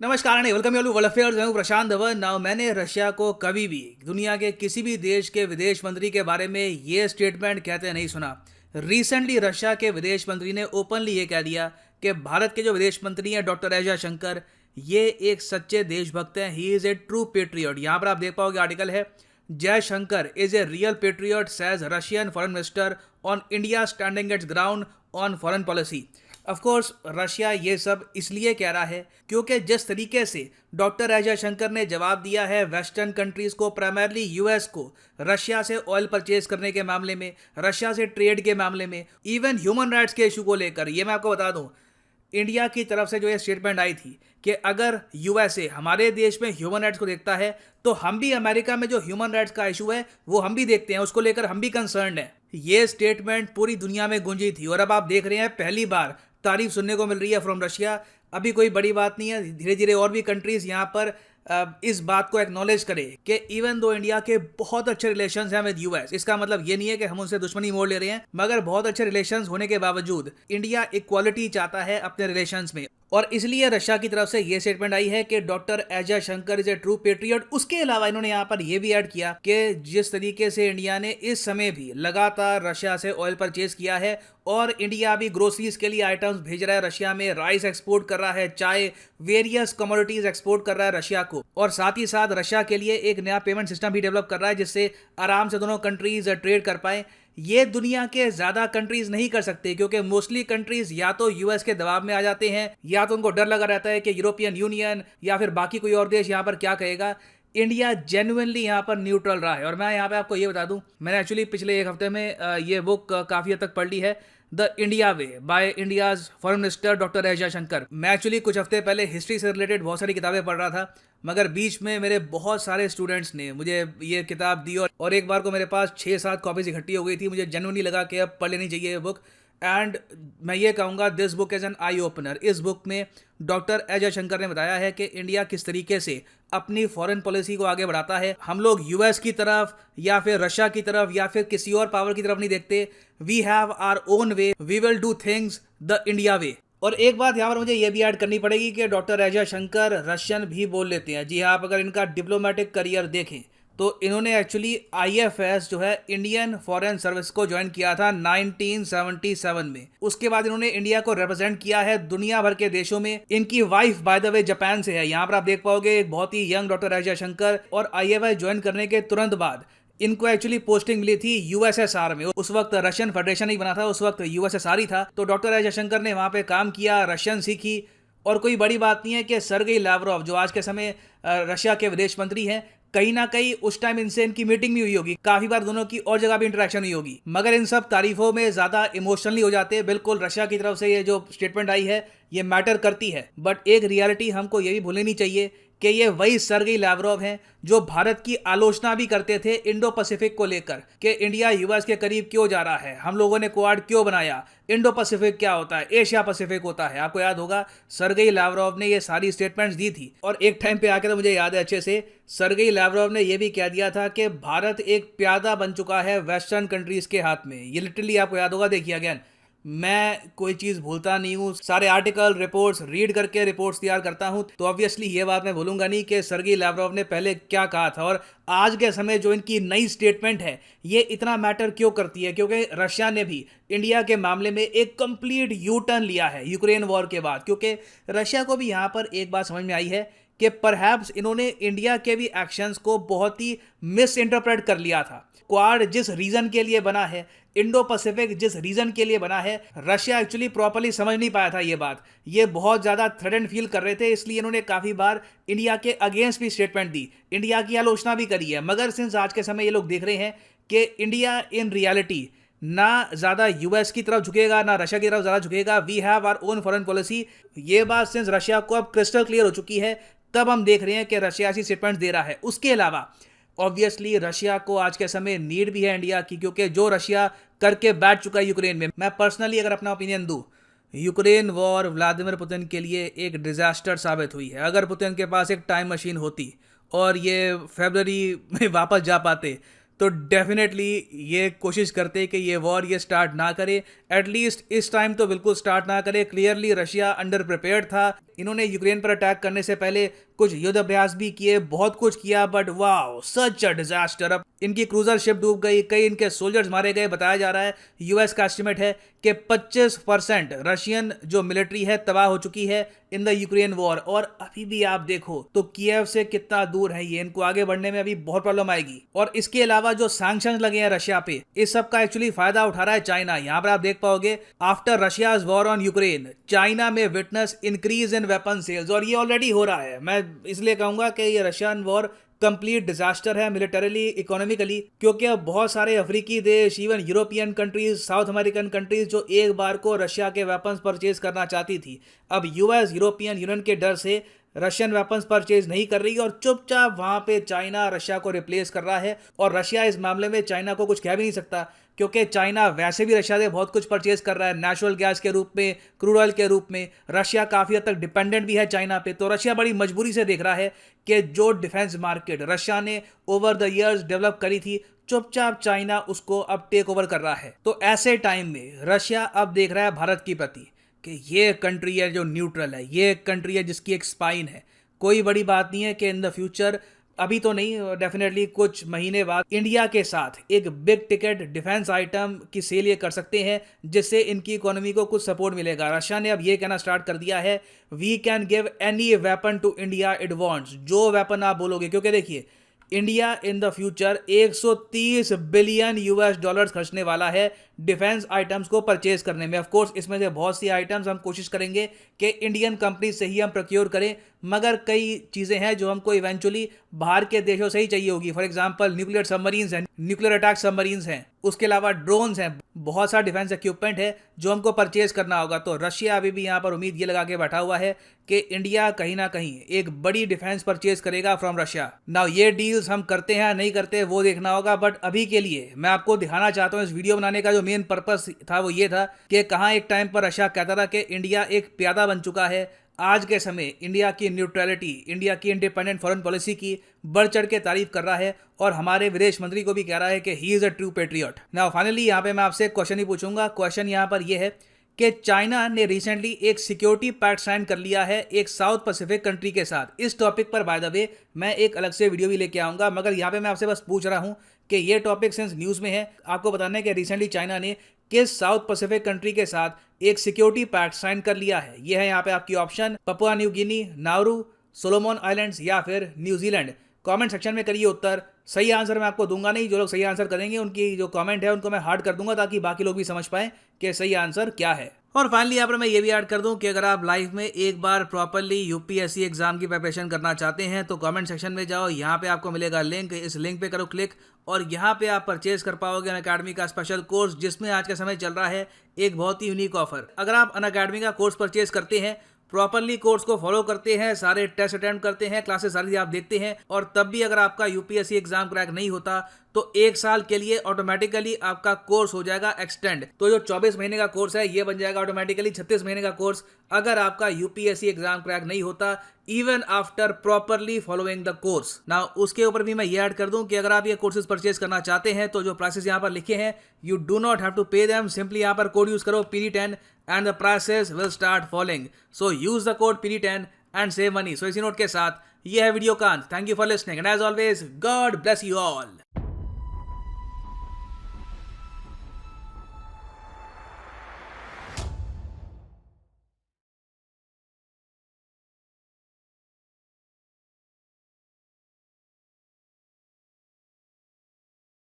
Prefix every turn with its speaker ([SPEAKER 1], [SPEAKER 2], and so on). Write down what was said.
[SPEAKER 1] नमस्कार and welcome you world affairs. मैं हूं प्रशांत धवन। नाउ मैंने रशिया को कभी भी दुनिया के किसी भी देश के विदेश मंत्री के बारे में ये स्टेटमेंट कहते नहीं सुना। रिसेंटली रशिया के विदेश मंत्री ने ओपनली ये कह दिया कि भारत के जो विदेश मंत्री हैं डॉक्टर एस जयशंकर, ये एक सच्चे देशभक्त हैं। He is a true patriot. यहाँ पर आप देख पाओगे आर्टिकल है, Jaishankar is a real patriot says Russian foreign minister on India standing it's ground on foreign policy. Of course Russia ये सब इसलिए कह रहा है क्योंकि जिस तरीके से डॉक्टर एस जयशंकर ने जवाब दिया है वेस्टर्न कंट्रीज को, प्राइमरली यूएस को, रशिया से ऑयल परचेज करने के मामले में, रशिया से ट्रेड के मामले में, इवन ह्यूमन राइट्स के इशू को लेकर, ये मैं आपको बता दूं, इंडिया की तरफ से जो ये स्टेटमेंट आई थी कि अगर यूएसए हमारे देश में ह्यूमन राइट्स को देखता है तो हम भी अमेरिका में जो ह्यूमन राइट्स का इशू है वो हम भी देखते हैं, उसको लेकर हम भी कंसर्न है। ये स्टेटमेंट पूरी दुनिया में गूंजी थी और अब आप देख रहे हैं पहली बार तारीफ सुनने को मिल रही है फ्रॉम रशिया। अभी कोई बड़ी बात नहीं है, धीरे धीरे और भी कंट्रीज यहाँ पर इस बात को एक्नॉलेज करे कि इवन दो इंडिया के बहुत अच्छे रिलेशंस हैं विद यूएस, इसका मतलब ये नहीं है कि हम उनसे दुश्मनी मोड़ ले रहे हैं, मगर बहुत अच्छे रिलेशंस होने के बावजूद इंडिया इक्वालिटी चाहता है अपने रिलेशंस में। और इसलिए रशिया की तरफ से ये स्टेटमेंट आई है कि doctor S Jaishankar is a true patriot. उसके अलावा इन्होंने यहाँ पर यह भी ऐड किया कि जिस तरीके से इंडिया ने इस समय भी लगातार रशिया से ऑयल परचेज किया है और इंडिया भी ग्रोसरीज के लिए आइटम्स भेज रहा है रशिया में, राइस एक्सपोर्ट कर रहा है, चाय, वेरियस कमोडिटीज एक्सपोर्ट कर रहा है रशिया को, और साथ ही साथ रशिया के लिए एक नया पेमेंट सिस्टम भी डेवलप कर रहा है जिससे आराम से दोनों कंट्रीज ट्रेड कर पाए। ये दुनिया के ज्यादा कंट्रीज नहीं कर सकते क्योंकि मोस्टली कंट्रीज या तो यूएस के दबाव में आ जाते हैं या तो उनको डर लगा रहता है कि यूरोपियन यूनियन या फिर बाकी कोई और देश यहाँ पर क्या कहेगा। इंडिया जेन्युइनली यहाँ पर न्यूट्रल रहा है। और मैं यहाँ पे आपको ये बता दूं, मैंने एक्चुअली पिछले एक हफ्ते में ये बुक काफ़ी हद तक पढ़ ली है, the India way by India's foreign minister doctor S Jaishankar. मैं एक्चुअली कुछ हफ्ते पहले हिस्ट्री से रिलेटेड बहुत सारी किताबें पढ़ रहा था, मगर बीच में मेरे बहुत सारे स्टूडेंट्स ने मुझे ये किताब दी और एक बार को मेरे पास 6-7 कॉपीज इकट्ठी हो गई थी। मुझे जेन्युइनली लगा कि अब पढ़ लेनी चाहिए ये बुक, एंड मैं ये कहूँगा this book is an eye opener. इस बुक में डॉक्टर एस जयशंकर ने बताया है कि इंडिया किस तरीके से अपनी फॉरेन पॉलिसी को आगे बढ़ाता है। हम लोग यूएस की तरफ या फिर रशिया की तरफ या फिर किसी और पावर की तरफ नहीं देखते। We have our own way, we will do things the India way. और एक बात यहाँ पर मुझे ये भी ऐड करनी पड़ेगी कि डॉक्टर एस जयशंकर रशियन भी बोल लेते हैं। जी हाँ, आप अगर इनका डिप्लोमेटिक करियर देखें तो इन्होंने एक्चुअली आईएफएस जो है इंडियन फॉरेन सर्विस को ज्वाइन किया था 1977 में। उसके बाद इन्होंने इंडिया को रिप्रेजेंट किया है दुनिया भर के देशों में। इनकी wife by the way Japan से है। यहाँ पर आप देख पाओगे एक बहुत ही यंग डॉक्टर एस जयशंकर। और आईएफएस ज्वाइन करने के तुरंत बाद इनको एक्चुअली पोस्टिंग मिली थी यूएसएसआर में। उस वक्त रशियन फेडरेशन ही बना था, उस वक्त यूएसएसआर ही था। तो डॉक्टर एस जयशंकर ने वहाँ पे काम किया, रशियन सीखी। और कोई बड़ी बात नहीं है कि सर्गेई लावरोव जो आज के समय रशिया के विदेश मंत्री हैं, कहीं ना कहीं उस टाइम इनसे इनकी मीटिंग भी हुई होगी, काफी बार दोनों की और जगह भी इंटरेक्शन हुई होगी। मगर इन सब तारीफों में ज्यादा इमोशनली हो जाते हैं। बिल्कुल रशिया की तरफ से ये जो स्टेटमेंट आई है ये मैटर करती है, बट एक रियलिटी हमको ये भी भूलनी नहीं चाहिए कि ये वही सर्गेई लावरोव हैं जो भारत की आलोचना भी करते थे इंडो पैसिफिक को लेकर कि इंडिया यूएस के करीब क्यों जा रहा है, हम लोगों ने क्वाड क्यों बनाया, इंडो पैसिफिक क्या होता है, एशिया पैसिफिक होता है। आपको याद होगा सर्गेई लावरोव ने ये सारी स्टेटमेंट्स दी थी। और एक टाइम पे आके तो मुझे याद है अच्छे से, सर्गेई लावरोव ने यह भी कह दिया था कि भारत एक प्यादा बन चुका है वेस्टर्न कंट्रीज के हाथ में। ये लिटरली आपको याद होगा। देखिए अगेन, मैं कोई चीज़ भूलता नहीं हूँ, सारे आर्टिकल रिपोर्ट्स रीड करके रिपोर्ट्स तैयार करता हूँ। तो ऑब्वियसली ये बात मैं भूलूंगा नहीं कि सर्गेई लावरोव ने पहले क्या कहा था। और आज के समय जो इनकी नई स्टेटमेंट है ये इतना मैटर क्यों करती है, क्योंकि रशिया ने भी इंडिया के मामले में एक कंप्लीट यू टर्न लिया है यूक्रेन वॉर के बाद। क्योंकि रशिया को भी यहाँ पर एक बात समझ में आई है कि परहैप्स इन्होंने इंडिया के भी एक्शंस को बहुत ही मिस इंटरप्रेट कर लिया था। क्वाड जिस रीजन के लिए बना है, इंडो पैसिफिक जिस रीजन के लिए बना है, रशिया एक्चुअली प्रॉपर्ली समझ नहीं पाया था ये बात। ये बहुत ज़्यादा थ्रेटन फील कर रहे थे, इसलिए इन्होंने काफ़ी बार इंडिया के अगेंस्ट भी स्टेटमेंट दी, इंडिया की आलोचना भी करी है। मगर सिंस आज के समय ये लोग देख रहे हैं कि इंडिया इन रियलिटी ना ज़्यादा यूएस की तरफ झुकेगा ना रशिया की तरफ ज़्यादा झुकेगा। We have our own foreign policy. ये बात सिंस रशिया को अब क्रिस्टल क्लियर हो चुकी है, तब हम देख रहे हैं कि रशिया ऐसी स्टेटमेंट दे रहा है। उसके अलावा ऑब्वियसली रशिया को आज के समय नीड भी है इंडिया की, क्योंकि जो रशिया करके बैठ चुका है यूक्रेन में। मैं पर्सनली अगर अपना ओपिनियन दूं, यूक्रेन वॉर व्लादिमीर पुतिन के लिए एक डिजास्टर साबित हुई है। अगर पुतिन के पास एक टाइम मशीन होती और ये फरवरी में वापस जा पाते तो डेफिनेटली ये कोशिश करते कि ये वॉर ये स्टार्ट ना करे, एटलीस्ट इस टाइम तो बिल्कुल स्टार्ट ना करे। क्लियरली रशिया अंडर प्रिपेयर्ड था। इन्होंने यूक्रेन पर अटैक करने से पहले कुछ युद्ध अभ्यास भी किए, बहुत कुछ किया, but wow such a disaster. अब इनकी क्रूजर शिप डूब गई, कई इनके सोल्जर्स मारे गए। बताया जा रहा है, यूएस का एस्टिमेट है कि 25% रशियन जो मिलिट्री है तबाह हो चुकी है इन द यूक्रेन वॉर। और अभी भी आप देखो तो कीव से कितना दूर है ये, इनको आगे बढ़ने में अभी बहुत प्रॉब्लम आएगी। और इसके अलावा जो सैंक्शंस लगे हैं रशिया पे, इस सब का एक्चुअली फायदा उठा रहा है चाइना। यहाँ पर आप देख पाओगे after Russia's war on Ukraine, China में witness increase in weapon sales, और ये ऑलरेडी हो रहा है। मैं इसलिए कहूंगा कि ये रशियन वॉर कंप्लीट डिजास्टर है मिलिटरीली, इकोनॉमिकली, क्योंकि अब बहुत सारे अफ्रीकी देश, even European countries, south American countries जो एक बार को रशिया के वेपन्स परचेज करना चाहती थी, अब यूएस, यूरोपियन यूनियन के डर से रशियन वेपन्स परचेज नहीं कर रही, और चुपचाप वहां पे चाइना रशिया को रिप्लेस कर रहा है। और रशिया इस मामले में चाइना को कुछ कह भी नहीं सकता, क्योंकि चाइना वैसे भी रशिया से बहुत कुछ परचेज कर रहा है, नेचुरल गैस के रूप में, क्रूड ऑयल के रूप में। रशिया काफ़ी हद तक डिपेंडेंट भी है चाइना पे। तो रशिया बड़ी मजबूरी से देख रहा है कि जो डिफेंस मार्केट रशिया ने ओवर द ईयर्स डेवलप करी थी, चुपचाप चाइना उसको अब टेक ओवर कर रहा है। तो ऐसे टाइम में रशिया अब देख रहा है भारत की प्रति कि ये कंट्री है जो न्यूट्रल है, ये कंट्री है जिसकी एक स्पाइन है। कोई बड़ी बात नहीं है कि इन द फ्यूचर, अभी तो नहीं, डेफिनेटली कुछ महीने बाद इंडिया के साथ एक बिग टिकट डिफेंस आइटम की सेल ये कर सकते हैं, जिससे इनकी इकोनॉमी को कुछ सपोर्ट मिलेगा। रशिया ने अब ये कहना स्टार्ट कर दिया है, we can give any weapon to India it wants, जो वेपन आप बोलोगे। क्योंकि देखिए, India in the future 130 billion US dollars खर्चने वाला है डिफेंस आइटम्स को परचेज करने में। ऑफ कोर्स इसमें से बहुत सी आइटम्स हम कोशिश करेंगे कि इंडियन कंपनी से ही हम प्रोक्योर करें, मगर कई चीज़ें हैं जो हमको इवेंचुअली बाहर के देशों से ही चाहिए होगी। फॉर एग्जांपल न्यूक्लियर सबमरीन्स हैं, न्यूक्लियर अटैक सबमरीन्स हैं, उसके अलावा ड्रोन्स हैं, बहुत सारा डिफेंस इक्विपमेंट है जो हमको परचेज करना होगा। तो रशिया अभी भी यहाँ पर उम्मीद ये लगा के बैठा हुआ है कि इंडिया कहीं ना कहीं एक बड़ी डिफेंस परचेज करेगा फ्रॉम रशिया। नाउ ये डील्स हम करते हैं नहीं करते वो देखना होगा, बट अभी के लिए मैं आपको दिखाना चाहता हूँ, इस वीडियो बनाने का जो मेन पर्पस था वो ये था कि कहाँ एक टाइम पर रशिया कहता था कि इंडिया एक प्यादा बन चुका है। आज के समय इंडिया की न्यूट्रलिटी, इंडिया की इंडिपेंडेंट फॉरेन पॉलिसी की बढ़ चढ़ के तारीफ कर रहा है, और हमारे विदेश मंत्री को भी कह रहा है कि he is a true patriot. Now finally यहाँ पे मैं आपसे एक क्वेश्चन ही पूछूंगा। क्वेश्चन यहाँ पर यह है कि चाइना ने रिसेंटली एक सिक्योरिटी पैक्ट साइन कर लिया है एक साउथ पैसिफिक कंट्री के साथ। इस टॉपिक पर बाय द वे मैं एक अलग से वीडियो भी लेके आऊंगा, मगर यहाँ पे मैं आपसे बस पूछ रहा हूँ कि ये टॉपिक सिंस न्यूज़ में है, आपको बताना है कि रिसेंटली चाइना ने किस साउथ पैसिफिक कंट्री के साथ एक सिक्योरिटी पैक्ट साइन कर लिया है। ये है यहाँ पे आपकी option, Papua New Guinea, Nauru, Solomon islands या फिर न्यूजीलैंड। कमेंट सेक्शन में करिए उत्तर। सही आंसर मैं आपको दूंगा नहीं, जो लोग सही आंसर करेंगे उनकी जो कमेंट है उनको मैं हार्ड कर दूंगा, ताकि बाकी लोग भी समझ पाएं कि सही आंसर क्या है। और फाइनली यहाँ पर मैं ये भी ऐड कर दूं कि अगर आप लाइफ में एक बार प्रॉपरली यूपीएससी एग्जाम की प्रिपरेशन करना चाहते हैं तो कमेंट सेक्शन में जाओ, यहाँ पे आपको मिलेगा लिंक, इस लिंक पे करो क्लिक, और यहाँ पे आप परचेज कर पाओगे अनअकैडमी का स्पेशल कोर्स, जिसमें आज के समय चल रहा है एक बहुत ही यूनिक ऑफर। अगर आप अनअकैडमी का कोर्स परचेज करते हैं, प्रॉपरली कोर्स को फॉलो करते हैं, सारे टेस्ट अटेम्प्ट करते हैं, क्लासेस सारी आप देखते हैं, और तब भी अगर आपका यूपीएससी एग्जाम क्रैक नहीं होता तो 1 साल के लिए ऑटोमेटिकली आपका कोर्स हो जाएगा एक्सटेंड। तो जो 24 महीने का कोर्स है ये बन जाएगा ऑटोमेटिकली 36 महीने का कोर्स, अगर आपका यूपीएससी एग्जाम क्रैक नहीं होता, even after properly following the course. ना उसके ऊपर भी मैं ये ऐड कर दूं कि अगर आप ये कोर्सेज परचेज करना चाहते हैं तो जो प्राइसेस यहाँ पर लिखे हैं, you do not have to pay them, simply यहाँ पर कोड यूज करो PD10 and the prices will start following. So use the code PD10 and save money. So इसी नोट के साथ ये है वीडियो का अंत। Thank you for listening and as always God bless you all.